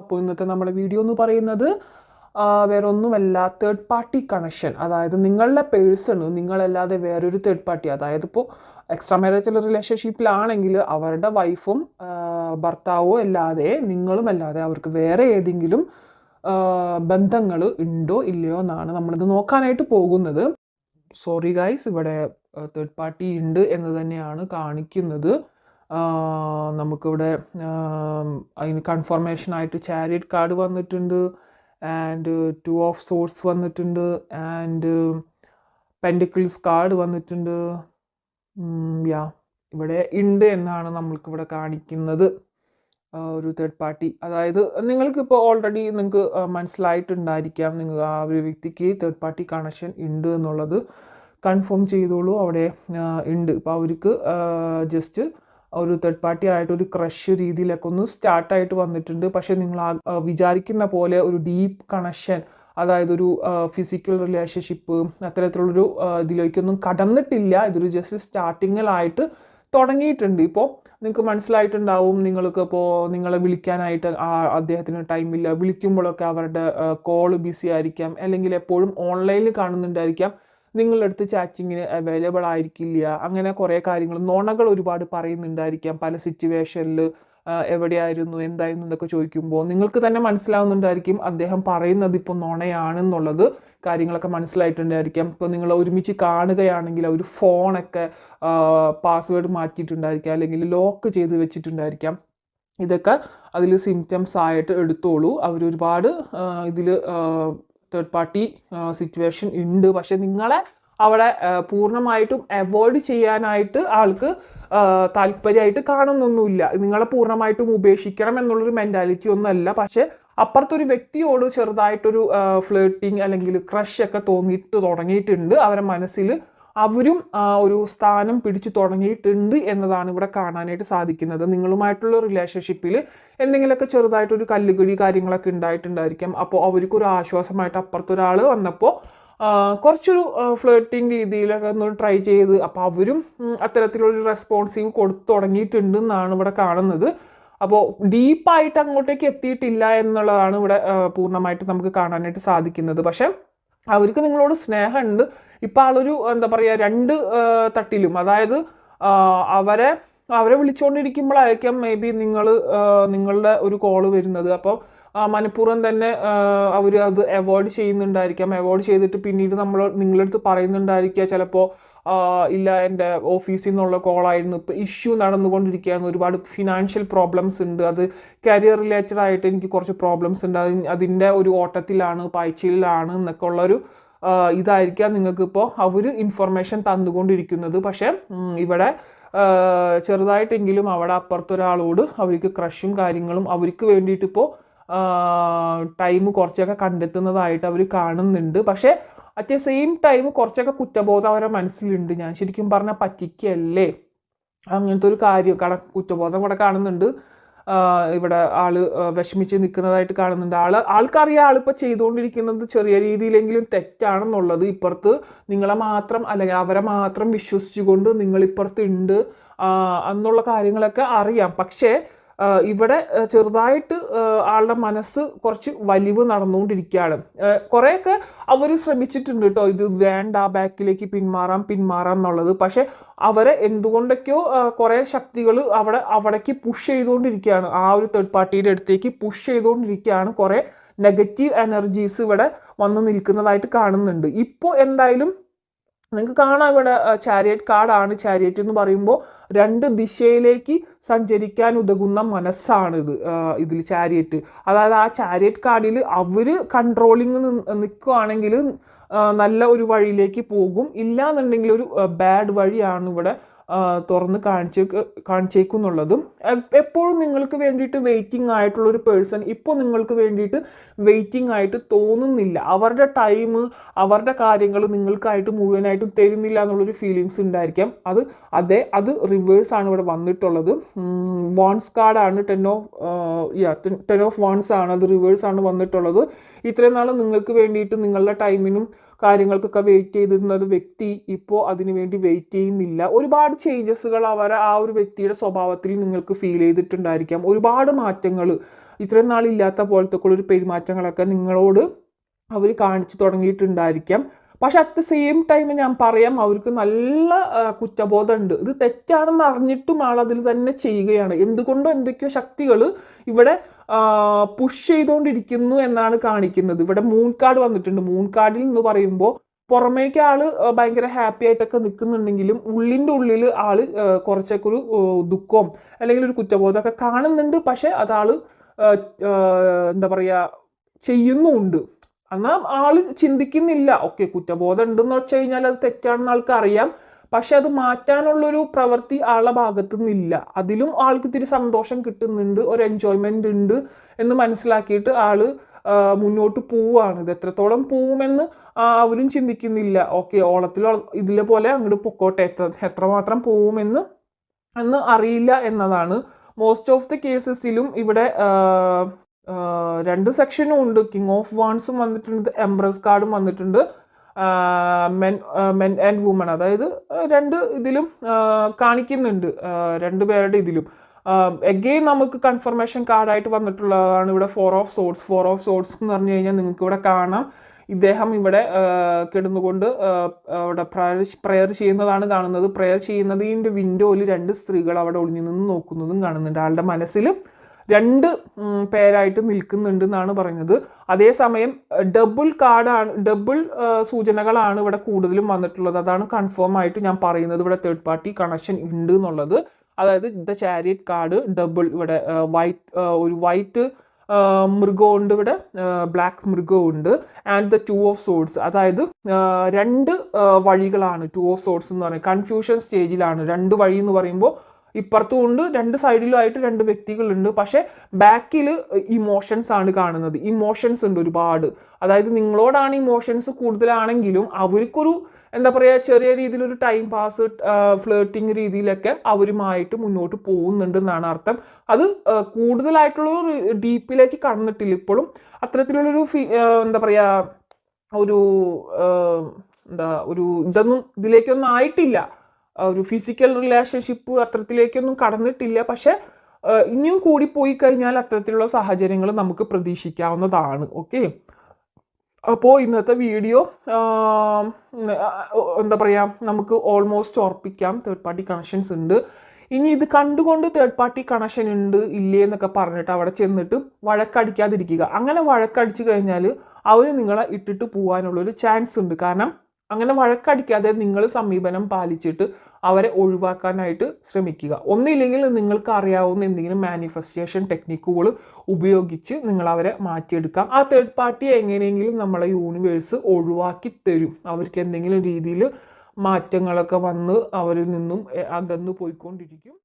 അപ്പോൾ ഇന്നത്തെ നമ്മുടെ വീഡിയോ എന്ന് പറയുന്നത് വേറെ ഒന്നുമല്ല, തേർഡ് പാർട്ടി കണക്ഷൻ. അതായത് നിങ്ങളുടെ പേഴ്സണ് നിങ്ങളല്ലാതെ വേറൊരു തേർഡ് പാർട്ടി, അതായത് ഇപ്പോൾ എക്സ്ട്രാ മാരിറ്റൽ റിലേഷൻഷിപ്പിലാണെങ്കിൽ അവരുടെ വൈഫും ഭർത്താവോ അല്ലാതെ നിങ്ങളും അല്ലാതെ അവർക്ക് വേറെ ഏതെങ്കിലും ബന്ധങ്ങൾ ഉണ്ടോ ഇല്ലയോ എന്നാണ് നമ്മളിത് നോക്കാനായിട്ട് പോകുന്നത്. സോറി ഗൈസ്, ഇവിടെ തേർഡ് പാർട്ടി ഉണ്ട് എന്ന് തന്നെയാണ് കാണിക്കുന്നത്. നമുക്കിവിടെ അതിന് കൺഫർമേഷനായിട്ട് ചാരിയറ്റ് കാർഡ് വന്നിട്ടുണ്ട്, ആൻഡ് 2 ഓഫ് സോർട്സ് വന്നിട്ടുണ്ട്, ആൻഡ് പെൻഡിക്കിൾസ് കാർഡ് വന്നിട്ടുണ്ട്. ഇവിടെ ഉണ്ട് എന്നാണ് നമ്മൾക്കിവിടെ കാണിക്കുന്നത് ഒരു തേർഡ് പാർട്ടി. അതായത് നിങ്ങൾക്കിപ്പോൾ ഓൾറെഡി നിങ്ങൾക്ക് മനസ്സിലായിട്ടുണ്ടായിരിക്കാം, നിങ്ങൾ ആ ഒരു വ്യക്തിക്ക് തേർഡ് പാർട്ടി കണക്ഷൻ ഉണ്ട് എന്നുള്ളത് കൺഫേം ചെയ്തോളൂ. അവിടെ ഉണ്ട്. ഇപ്പോൾ അവർക്ക് ജസ്റ്റ് ഒരു തേർഡ് പാർട്ടി ആയിട്ട് ഒരു ക്രഷ് രീതിയിലൊക്കെ ഒന്ന് സ്റ്റാർട്ടായിട്ട് വന്നിട്ടുണ്ട്. പക്ഷേ നിങ്ങൾ വിചാരിക്കുന്ന പോലെ ഒരു ഡീപ്പ് കണക്ഷൻ, അതായത് ഒരു ഫിസിക്കൽ റിലേഷൻഷിപ്പ് അത്തരത്തിലുള്ളൊരു ഇതിലേക്കൊന്നും കടന്നിട്ടില്ല. ഇതൊരു ജസ്റ്റ് സ്റ്റാർട്ടിങ്ങിലായിട്ട് തുടങ്ങിയിട്ടുണ്ട്. ഇപ്പോൾ നിങ്ങൾക്ക് മനസ്സിലായിട്ടുണ്ടാവും, നിങ്ങൾക്ക് ഇപ്പോൾ നിങ്ങളെ വിളിക്കാനായിട്ട് അദ്ദേഹത്തിന് ടൈമില്ല, വിളിക്കുമ്പോഴൊക്കെ അവരുടെ കോള് ബിസി ആയിരിക്കാം, അല്ലെങ്കിൽ എപ്പോഴും ഓൺലൈനിൽ കാണുന്നുണ്ടായിരിക്കാം, നിങ്ങളുടെ അടുത്ത് ചാറ്റിങ്ങിന് അവൈലബിൾ ആയിരിക്കില്ല. അങ്ങനെ കുറേ കാര്യങ്ങൾ, നുണകൾ ഒരുപാട് പറയുന്നുണ്ടായിരിക്കാം പല സിറ്റുവേഷനിൽ. എവിടെയായിരുന്നു, എന്തായിരുന്നു എന്നൊക്കെ ചോദിക്കുമ്പോൾ നിങ്ങൾക്ക് തന്നെ മനസ്സിലാവുന്നുണ്ടായിരിക്കും അദ്ദേഹം പറയുന്നത് ഇപ്പോൾ നുണയാണെന്നുള്ളത്. കാര്യങ്ങളൊക്കെ മനസ്സിലായിട്ടുണ്ടായിരിക്കാം. ഇപ്പോൾ നിങ്ങൾ ഒരുമിച്ച് കാണുകയാണെങ്കിൽ അവർ ഫോണൊക്കെ പാസ്വേഡ് മാറ്റിയിട്ടുണ്ടായിരിക്കാം, അല്ലെങ്കിൽ ലോക്ക് ചെയ്ത് വെച്ചിട്ടുണ്ടായിരിക്കാം. ഇതൊക്കെ അതിൽ സിംറ്റംസ് ആയിട്ട് എടുത്തോളൂ. അവരൊരുപാട് ഇതിൽ തേർഡ് പാർട്ടി സിറ്റുവേഷൻ ഉണ്ട്. പക്ഷെ നിങ്ങളെ അവിടെ പൂർണ്ണമായിട്ടും അവോയ്ഡ് ചെയ്യാനായിട്ട് ആൾക്ക് താല്പര്യമായിട്ട് കാണുന്നൊന്നുമില്ല. നിങ്ങളെ പൂർണ്ണമായിട്ടും ഉപേക്ഷിക്കണം എന്നുള്ളൊരു മെൻറ്റാലിറ്റി ഒന്നുമല്ല. പക്ഷെ അപ്പുറത്തൊരു വ്യക്തിയോട് ചെറുതായിട്ടൊരു ഫ്ലേട്ടിങ് അല്ലെങ്കിൽ ക്രഷ് ഒക്കെ തുടങ്ങിയിട്ടുണ്ട്. അവരുടെ മനസ്സിൽ അവരും ഒരു സ്ഥാനം പിടിച്ചു തുടങ്ങിയിട്ടുണ്ട് എന്നതാണ് ഇവിടെ കാണാനായിട്ട് സാധിക്കുന്നത്. നിങ്ങളുമായിട്ടുള്ള റിലേഷൻഷിപ്പിൽ എന്തെങ്കിലുമൊക്കെ ചെറുതായിട്ടൊരു കല്ലുകടി കാര്യങ്ങളൊക്കെ ഉണ്ടായിട്ടുണ്ടായിരിക്കാം. അപ്പോൾ അവർക്കൊരു ആശ്വാസമായിട്ട് അപ്പുറത്തൊരാൾ വന്നപ്പോൾ കുറച്ചൊരു ഫ്ലേട്ടിങ് രീതിയിലൊക്കെ ഒന്ന് ട്രൈ ചെയ്ത്, അപ്പോൾ അവരും അത്തരത്തിലൊരു റെസ്പോൺസീവ് കൊടുത്തു തുടങ്ങിയിട്ടുണ്ട് എന്നാണ് ഇവിടെ കാണുന്നത്. അപ്പോൾ ഡീപ്പായിട്ട് അങ്ങോട്ടേക്ക് എത്തിയിട്ടില്ല എന്നുള്ളതാണ് ഇവിടെ പൂർണ്ണമായിട്ട് നമുക്ക് കാണാനായിട്ട് സാധിക്കുന്നത്. പക്ഷെ അവർക്ക് നിങ്ങളോട് സ്നേഹമുണ്ട്. ഇപ്പം ആളൊരു എന്താ പറയുക, രണ്ട് തട്ടിലും, അതായത് അവരെ വിളിച്ചുകൊണ്ടിരിക്കുമ്പോഴായിരിക്കാം മേ ബി നിങ്ങളുടെ ഒരു കോള് വരുന്നത്. അപ്പോൾ മനഃപൂർവ്വം തന്നെ അവർ അത് അവോയ്ഡ് ചെയ്യുന്നുണ്ടായിരിക്കാം. അവോയ്ഡ് ചെയ്തിട്ട് പിന്നീട് നിങ്ങളുടെ അടുത്ത് പറയുന്നുണ്ടായിരിക്കുക ചിലപ്പോൾ, ഇല്ല എൻ്റെ ഓഫീസിൽ നിന്നുള്ള കോളായിരുന്നു, ഇപ്പോൾ ഇഷ്യൂ നടന്നുകൊണ്ടിരിക്കുകയാണ്, ഒരുപാട് ഫിനാൻഷ്യൽ പ്രോബ്ലംസ് ഉണ്ട്, അത് കരിയർ റിലേറ്റഡ് ആയിട്ട് എനിക്ക് കുറച്ച് പ്രോബ്ലംസ് ഉണ്ട്, അതിൻ്റെ ഒരു ഓട്ടത്തിലാണ്, പായ്ച്ചയിലാണ് എന്നൊക്കെ ഉള്ളൊരു ഇതായിരിക്കാം നിങ്ങൾക്കിപ്പോൾ അവർ ഇൻഫർമേഷൻ തന്നുകൊണ്ടിരിക്കുന്നത്. പക്ഷേ ഇവിടെ ചെറുതായിട്ടെങ്കിലും അവിടെ അപ്പുറത്തൊരാളോട് അവർക്ക് ക്രഷും കാര്യങ്ങളും അവർക്ക് വേണ്ടിയിട്ട് ഇപ്പോൾ ടൈം കുറച്ചൊക്കെ കണ്ടെത്തുന്നതായിട്ട് അവർ കാണുന്നുണ്ട്. പക്ഷേ അറ്റ് ദ സെയിം ടൈം കുറച്ചൊക്കെ കുറ്റബോധം അവരുടെ മനസ്സിലുണ്ട്. ഞാൻ ശരിക്കും പറഞ്ഞാൽ പറ്റിക്കല്ലേ, അങ്ങനത്തെ ഒരു കാര്യം കുറ്റബോധം ഇവിടെ കാണുന്നുണ്ട്. ഇവിടെ ആള് വിഷമിച്ച് നിൽക്കുന്നതായിട്ട് കാണുന്നുണ്ട്. ആൾക്കറിയാം ആളിപ്പോൾ ചെയ്തുകൊണ്ടിരിക്കുന്നത് ചെറിയ രീതിയിലെങ്കിലും തെറ്റാണെന്നുള്ളത്. ഇപ്പുറത്ത് നിങ്ങളെ മാത്രം അല്ലെങ്കിൽ അവരെ മാത്രം വിശ്വസിച്ചുകൊണ്ട് നിങ്ങളിപ്പുറത്ത് ഉണ്ട് എന്നുള്ള കാര്യങ്ങളൊക്കെ അറിയാം. പക്ഷേ ഇവിടെ ചെറുതായിട്ട് ആളുടെ മനസ്സ് കുറച്ച് വലിവ് നടന്നുകൊണ്ടിരിക്കുകയാണ്. കുറേയൊക്കെ അവർ ശ്രമിച്ചിട്ടുണ്ട് കേട്ടോ, ഇത് വേണ്ട, ബാക്കിലേക്ക് പിന്മാറാം എന്നുള്ളത്. പക്ഷെ അവരെ എന്തുകൊണ്ടൊക്കെയോ കുറേ ശക്തികൾ അവിടേക്ക് പുഷ് ചെയ്തുകൊണ്ടിരിക്കുകയാണ്, ആ ഒരു തേർഡ് പാർട്ടിയുടെ അടുത്തേക്ക് പുഷ് ചെയ്തുകൊണ്ടിരിക്കുകയാണ്. കുറേ നെഗറ്റീവ് എനർജീസ് ഇവിടെ വന്ന് നിൽക്കുന്നതായിട്ട് കാണുന്നുണ്ട്. ഇപ്പോൾ എന്തായാലും നിങ്ങൾക്ക് കാണാം ഇവിടെ ചാരിയറ്റ് കാർഡാണ്. ചാരിയറ്റ് എന്ന് പറയുമ്പോൾ രണ്ട് ദിശയിലേക്ക് സഞ്ചരിക്കാൻ ഉതകുന്ന മനസ്സാണിത്. ഇതിൽ ചാരിയറ്റ്, അതായത് ആ ചാരിയറ്റ് കാർഡിൽ അവർ കൺട്രോളിങ് നിൽക്കുകയാണെങ്കിൽ നല്ല ഒരു വഴിയിലേക്ക് പോകും, ഇല്ലാന്നുണ്ടെങ്കിൽ ഒരു ബാഡ് വഴിയാണ് ഇവിടെ തുറന്ന് കാണിച്ചേക്കുന്നുള്ളതും. എപ്പോഴും നിങ്ങൾക്ക് വേണ്ടിയിട്ട് വെയിറ്റിംഗ് ആയിട്ടുള്ളൊരു പേഴ്സൺ ഇപ്പോൾ നിങ്ങൾക്ക് വേണ്ടിയിട്ട് വെയിറ്റിംഗ് ആയിട്ട് തോന്നുന്നില്ല. അവരുടെ ടൈം, അവരുടെ കാര്യങ്ങൾ നിങ്ങൾക്കായിട്ട് മുഴുവനായിട്ടും തരുന്നില്ല എന്നുള്ളൊരു ഫീലിങ്സ് ഉണ്ടായിരിക്കാം. അത് റിവേഴ്സാണ് ഇവിടെ വന്നിട്ടുള്ളത്. വാൺസ് കാർഡാണ്, 10 ഓഫ് വാൺസ് ആണ്, അത് റിവേഴ്സാണ് വന്നിട്ടുള്ളത്. ഇത്രയും നാൾ നിങ്ങൾക്ക് വേണ്ടിയിട്ട് നിങ്ങളുടെ ടൈമിനും കാര്യങ്ങൾക്കൊക്കെ വെയിറ്റ് ചെയ്തിരുന്ന ഒരു വ്യക്തി ഇപ്പോൾ അതിനുവേണ്ടി വെയിറ്റ് ചെയ്യുന്നില്ല. ഒരുപാട് ചേഞ്ചസുകൾ ആ ഒരു വ്യക്തിയുടെ സ്വഭാവത്തിൽ നിങ്ങൾക്ക് ഫീൽ ചെയ്തിട്ടുണ്ടായിരിക്കാം. ഒരുപാട് മാറ്റങ്ങൾ, ഇത്രയും നാളില്ലാത്ത പോലത്തെ ഒരു പെരുമാറ്റങ്ങളൊക്കെ നിങ്ങളോട് അവർ കാണിച്ചു തുടങ്ങിയിട്ടുണ്ടായിരിക്കാം. പക്ഷെ അറ്റ് ദ സെയിം ടൈം ഞാൻ പറയാം, അവർക്ക് നല്ല കുറ്റബോധമുണ്ട്. ഇത് തെറ്റാണെന്ന് അറിഞ്ഞിട്ടും ആൾ അതിൽ തന്നെ ചെയ്യുകയാണ്. എന്തുകൊണ്ടോ എന്തൊക്കെയോ ശക്തികൾ ഇവിടെ പുഷ് ചെയ്തുകൊണ്ടിരിക്കുന്നു എന്നാണ് കാണിക്കുന്നത്. ഇവിടെ മൂൺ കാർഡ് വന്നിട്ടുണ്ട്. മൂൺ കാർഡിൽ എന്ന് പറയുമ്പോൾ പുറമേക്ക് ആള് ഭയങ്കര ഹാപ്പി ആയിട്ടൊക്കെ നിൽക്കുന്നുണ്ടെങ്കിലും ഉള്ളിൻ്റെ ഉള്ളിൽ ആള് കുറച്ചൊക്കെ ഒരു ദുഃഖവും അല്ലെങ്കിൽ ഒരു കുറ്റബോധമൊക്കെ കാണുന്നുണ്ട്. പക്ഷെ അതാള് എന്താ പറയുക ചെയ്യുന്നുമുണ്ട്. എന്നാൽ ആള് ചിന്തിക്കുന്നില്ല. ഓക്കെ, കുറ്റബോധം ഉണ്ടെന്ന് വെച്ച് കഴിഞ്ഞാൽ അത് തെറ്റാണെന്ന് ആൾക്ക് അറിയാം. പക്ഷെ അത് മാറ്റാനുള്ളൊരു പ്രവൃത്തി ആളുടെ ഭാഗത്തു നിന്നില്ല. അതിലും ആൾക്ക് ഇത്തിരി സന്തോഷം കിട്ടുന്നുണ്ട്, ഒരു എൻജോയ്മെന്റ് ഉണ്ട് എന്ന് മനസ്സിലാക്കിയിട്ട് ആള് മുന്നോട്ട് പോവുകയാണ്. ഇത് എത്രത്തോളം പോവുമെന്ന് അവരും ചിന്തിക്കുന്നില്ല. ഓക്കെ, ഓളത്തിൽ ഇതിലെ പോലെ അങ്ങോട്ട് പൊക്കോട്ടെ, എത്രമാത്രം പോവുമെന്ന് അറിയില്ല എന്നതാണ്. മോസ്റ്റ് ഓഫ് ദി കേസസിലും ഇവിടെ 2 സെക്ഷനും ഉണ്ട്. കിങ് ഓഫ് വാൺസും വന്നിട്ടുണ്ട്, എംപ്രസ് കാർഡും വന്നിട്ടുണ്ട്, മെൻ ആൻഡ് വുമൺ. അതായത് 2 ഇതിലും കാണിക്കുന്നുണ്ട്, 2 പേരുടെ ഇതിലും. എഗെയിൻ നമുക്ക് കൺഫർമേഷൻ കാർഡായിട്ട് വന്നിട്ടുള്ളതാണ് ഇവിടെ 4 ഓഫ് സോർഡ്സ്. 4 ഓഫ് സോർഡ്സ് എന്ന് പറഞ്ഞു കഴിഞ്ഞാൽ നിങ്ങൾക്ക് ഇവിടെ കാണാം, ഇദ്ദേഹം ഇവിടെ കിടന്നുകൊണ്ട് അവിടെ പ്രയർ ചെയ്യുന്നതാണ് കാണുന്നത്. പ്രയർ ചെയ്യുന്നതിൻ്റെ വിൻഡോയിൽ 2 സ്ത്രീകൾ അവിടെ ഒളിഞ്ഞു നിന്ന് നോക്കുന്നതും കാണുന്നുണ്ട്. ആളുടെ മനസ്സിൽ 2 പേരായിട്ട് നിൽക്കുന്നുണ്ട് എന്നാണ് പറയുന്നത്. അതേസമയം ഡബിൾ കാർഡാണ്, ഡബിൾ സൂചനകളാണ് ഇവിടെ കൂടുതലും വന്നിട്ടുള്ളത്. അതാണ് കൺഫേം ആയിട്ട് ഞാൻ പറയുന്നത് ഇവിടെ തേർഡ് പാർട്ടി കണക്ഷൻ ഉണ്ട് എന്നുള്ളത്. അതായത് ദ ചാരിയറ്റ് കാർഡ് ഡബിൾ, ഇവിടെ ഒരു വൈറ്റ് മൃഗമുണ്ട്, ഇവിടെ ബ്ലാക്ക് മൃഗമുണ്ട്. ആൻഡ് ദ 2 ഓഫ് സോർഡ്സ്, അതായത് 2 വഴികളാണ് 2 ഓഫ് സോർഡ്സ് എന്ന് പറയുന്നത്. കൺഫ്യൂഷൻ സ്റ്റേജിലാണ്. 2 വഴി എന്ന് പറയുമ്പോൾ ഇപ്പുറത്തും ഉണ്ട്, 2 സൈഡിലുമായിട്ട് 2 വ്യക്തികളുണ്ട്. പക്ഷെ ബാക്കിൽ ഇമോഷൻസ് ആണ് കാണുന്നത്. ഇമോഷൻസ് ഉണ്ട് ഒരുപാട്. അതായത് നിങ്ങളോടാണ് ഇമോഷൻസ് കൂടുതലാണെങ്കിലും അവർക്കൊരു എന്താ പറയുക, ചെറിയ രീതിയിലൊരു ടൈം പാസ്, ഫ്ലേർട്ടിങ് രീതിയിലൊക്കെ അവരുമായിട്ട് മുന്നോട്ട് പോകുന്നുണ്ട് എന്നാണ് അർത്ഥം. അത് കൂടുതലായിട്ടുള്ളൊരു ഡീപ്പിലേക്ക് കടന്നിട്ടില്ല ഇപ്പോഴും. അത്തരത്തിലുള്ളൊരു എന്താ പറയുക, ഒരു ഇതൊന്നും ഇതിലേക്കൊന്നും ആയിട്ടില്ല. ഒരു ഫിസിക്കൽ റിലേഷൻഷിപ്പ് അത്തരത്തിലേക്കൊന്നും കടന്നിട്ടില്ല. പക്ഷെ ഇനിയും കൂടി പോയി കഴിഞ്ഞാൽ അത്തരത്തിലുള്ള സാഹചര്യങ്ങൾ നമുക്ക് പ്രതീക്ഷിക്കാവുന്നതാണ്. ഓക്കെ, അപ്പോൾ ഇന്നത്തെ വീഡിയോ എന്താ പറയുക, നമുക്ക് ഓൾമോസ്റ്റ് ഉറപ്പിക്കാം തേർഡ് പാർട്ടി കണക്ഷൻസ് ഉണ്ട്. ഇനി ഇത് കണ്ടുകൊണ്ട് തേർഡ് പാർട്ടി കണക്ഷൻ ഉണ്ട് ഇല്ലേ എന്നൊക്കെ പറഞ്ഞിട്ട് അവിടെ ചെന്നിട്ട് വഴക്കടിക്കാതിരിക്കുക. അങ്ങനെ വഴക്കടിച്ചു കഴിഞ്ഞാൽ അവർ നിങ്ങളെ ഇട്ടിട്ട് പോകാനുള്ളൊരു ചാൻസ് ഉണ്ട്. കാരണം അങ്ങനെ വഴക്കടിക്കാതെ നിങ്ങൾ സമീപനം പാലിച്ചിട്ട് അവരെ ഒഴിവാക്കാനായിട്ട് ശ്രമിക്കുക. ഒന്നില്ലെങ്കിൽ നിങ്ങൾക്ക് അറിയാവുന്ന എന്തെങ്കിലും മാനിഫെസ്റ്റേഷൻ ടെക്നിക്കുകൾ ഉപയോഗിച്ച് നിങ്ങൾ അവരെ മാറ്റിയെടുക്കാം. ആ തേർഡ് പാർട്ടിയെ എങ്ങനെയെങ്കിലും നമ്മളെ യൂണിവേഴ്സ് ഒഴിവാക്കി തരും. അവർക്ക് എന്തെങ്കിലും രീതിയിൽ മാറ്റങ്ങളൊക്കെ വന്ന് അവരിൽ നിന്നും അകന്നു പോയിക്കൊണ്ടിരിക്കും.